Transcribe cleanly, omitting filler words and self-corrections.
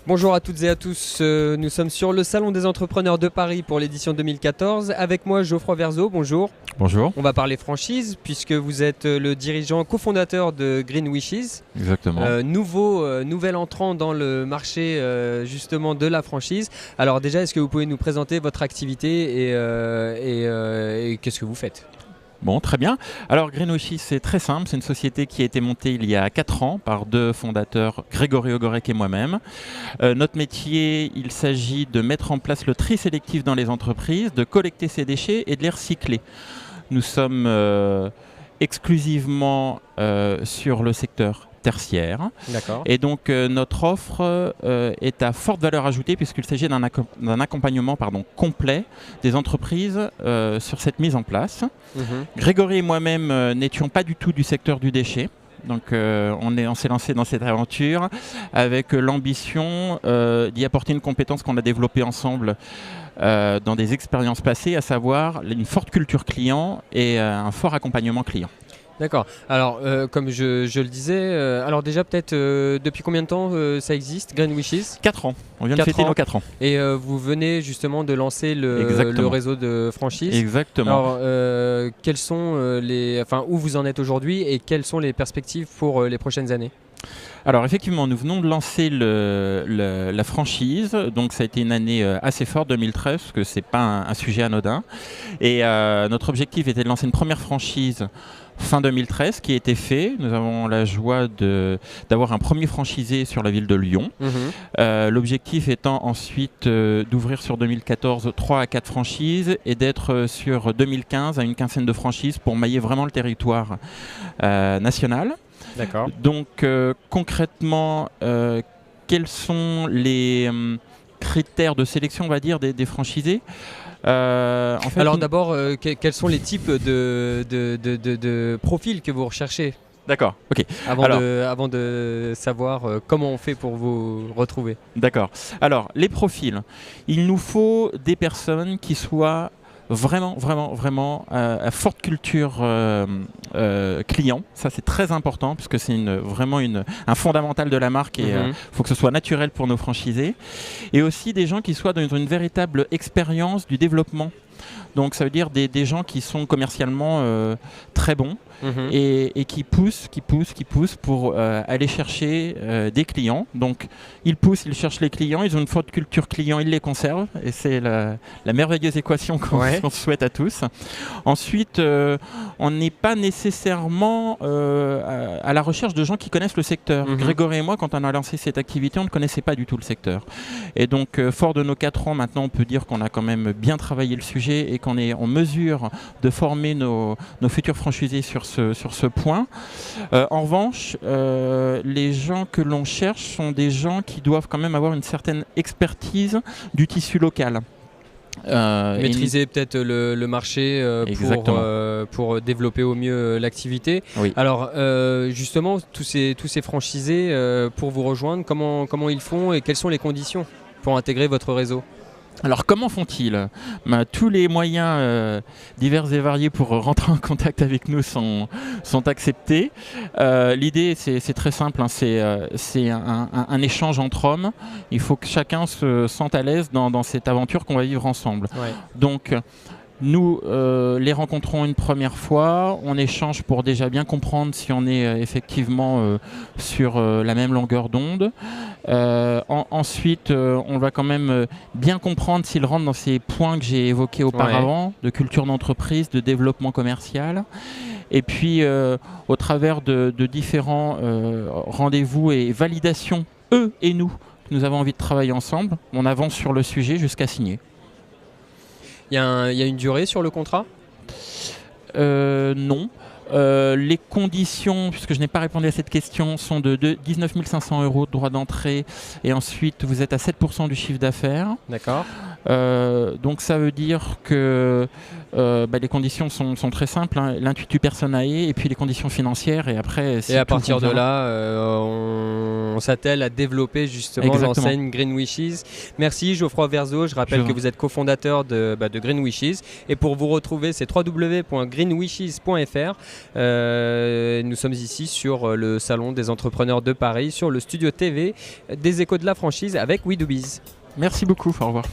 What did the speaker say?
Bonjour à toutes et à tous, nous sommes sur le Salon des entrepreneurs de Paris pour l'édition 2014. Avec moi Geoffroy Verzeau, bonjour. Bonjour. On va parler franchise puisque vous êtes le dirigeant cofondateur de Green Wishes. Exactement. Nouvel entrant dans le marché justement de la franchise. Alors déjà, est-ce que vous pouvez nous présenter votre activité et qu'est-ce que vous faites ? Bon, très bien. Alors Green Wishes, c'est très simple. C'est une société qui a été montée il y a 4 ans par deux fondateurs, Grégory Ogorek et moi-même. Notre métier, il s'agit de mettre en place le tri sélectif dans les entreprises, de collecter ces déchets et de les recycler. Nous sommes exclusivement sur le secteur tertiaire. D'accord. Et donc notre offre est à forte valeur ajoutée puisqu'il s'agit d'un accompagnement complet des entreprises sur cette mise en place. Grégory et moi-même n'étions pas du tout du secteur du déchet. Donc on s'est lancé dans cette aventure avec l'ambition d'y apporter une compétence qu'on a développée ensemble dans des expériences passées, à savoir une forte culture client et un fort accompagnement client. D'accord. Alors, comme je le disais, alors déjà peut-être depuis combien de temps ça existe, Green Wishes ? 4 ans. On vient de fêter nos 4 ans. Et vous venez justement de lancer le réseau de franchise. Exactement. Alors, quels sont où vous en êtes aujourd'hui et quelles sont les perspectives pour les prochaines années ? Alors effectivement, nous venons de lancer la franchise, donc ça a été une année assez forte, 2013, parce que c'est pas un sujet anodin. Et notre objectif était de lancer une première franchise fin 2013, qui a été fait. Nous avons la joie d'avoir un premier franchisé sur la ville de Lyon. L'objectif étant ensuite d'ouvrir sur 2014 3 à 4 franchises et d'être sur 2015 à une quinzaine de franchises pour mailler vraiment le territoire national. D'accord. Donc concrètement, quels sont les critères de sélection, on va dire, des franchisés ? Alors d'abord, quels sont les types de profils que vous recherchez ? D'accord, ok. Avant de savoir comment on fait pour vous retrouver. D'accord. Alors, les profils. Il nous faut des personnes qui soient vraiment à forte culture client. Ça, c'est très important puisque c'est vraiment un fondamental de la marque et faut que ce soit naturel pour nos franchisés. Et aussi des gens qui soient dans une véritable expérience du développement. Donc ça veut dire des gens qui sont commercialement très bons et qui poussent pour aller chercher des clients. Donc ils cherchent les clients, ils ont une forte culture client, ils les conservent et c'est la merveilleuse équation qu'on souhaite à tous. Ensuite, on n'est pas nécessairement à la recherche de gens qui connaissent le secteur. Grégory et moi, quand on a lancé cette activité, on ne connaissait pas du tout le secteur. Et donc, fort de nos 4 ans, maintenant, on peut dire qu'on a quand même bien travaillé le sujet et qu'on est en mesure de former nos futurs franchisés sur ce point. En revanche, les gens que l'on cherche sont des gens qui doivent quand même avoir une certaine expertise du tissu local. Maîtriser peut-être le marché pour développer au mieux l'activité. Oui. Alors justement, tous ces franchisés, pour vous rejoindre, comment ils font et quelles sont les conditions pour intégrer votre réseau ? Alors comment font-ils ? Tous les moyens divers et variés pour rentrer en contact avec nous sont acceptés. L'idée c'est très simple, c'est un échange entre hommes. Il faut que chacun se sente à l'aise dans cette aventure qu'on va vivre ensemble. Ouais. Donc nous les rencontrons une première fois, on échange pour déjà bien comprendre si on est effectivement sur la même longueur d'onde. Ensuite, on va quand même bien comprendre s'il rentre dans ces points que j'ai évoqués auparavant, de culture d'entreprise, de développement commercial. Et puis, au travers de différents rendez-vous et validations, eux et nous avons envie de travailler ensemble, on avance sur le sujet jusqu'à signer. Il y a une durée sur le contrat ? Non. Les conditions, puisque je n'ai pas répondu à cette question, sont de 19 500 € de droit d'entrée et ensuite vous êtes à 7% du chiffre d'affaires. D'accord. Donc ça veut dire que les conditions sont très simples, hein. L'intuitu personae et puis les conditions financières et après... Et à partir de là, on s'attelle à développer justement l'enseigne Green Wishes. Merci Geoffroy Verzeau, je rappelle que vous êtes cofondateur de Green Wishes et pour vous retrouver c'est www.greenwishes.fr. Nous sommes ici sur le salon des entrepreneurs de Paris, sur le studio TV des Échos de la franchise avec We Do Biz. Merci beaucoup, au revoir.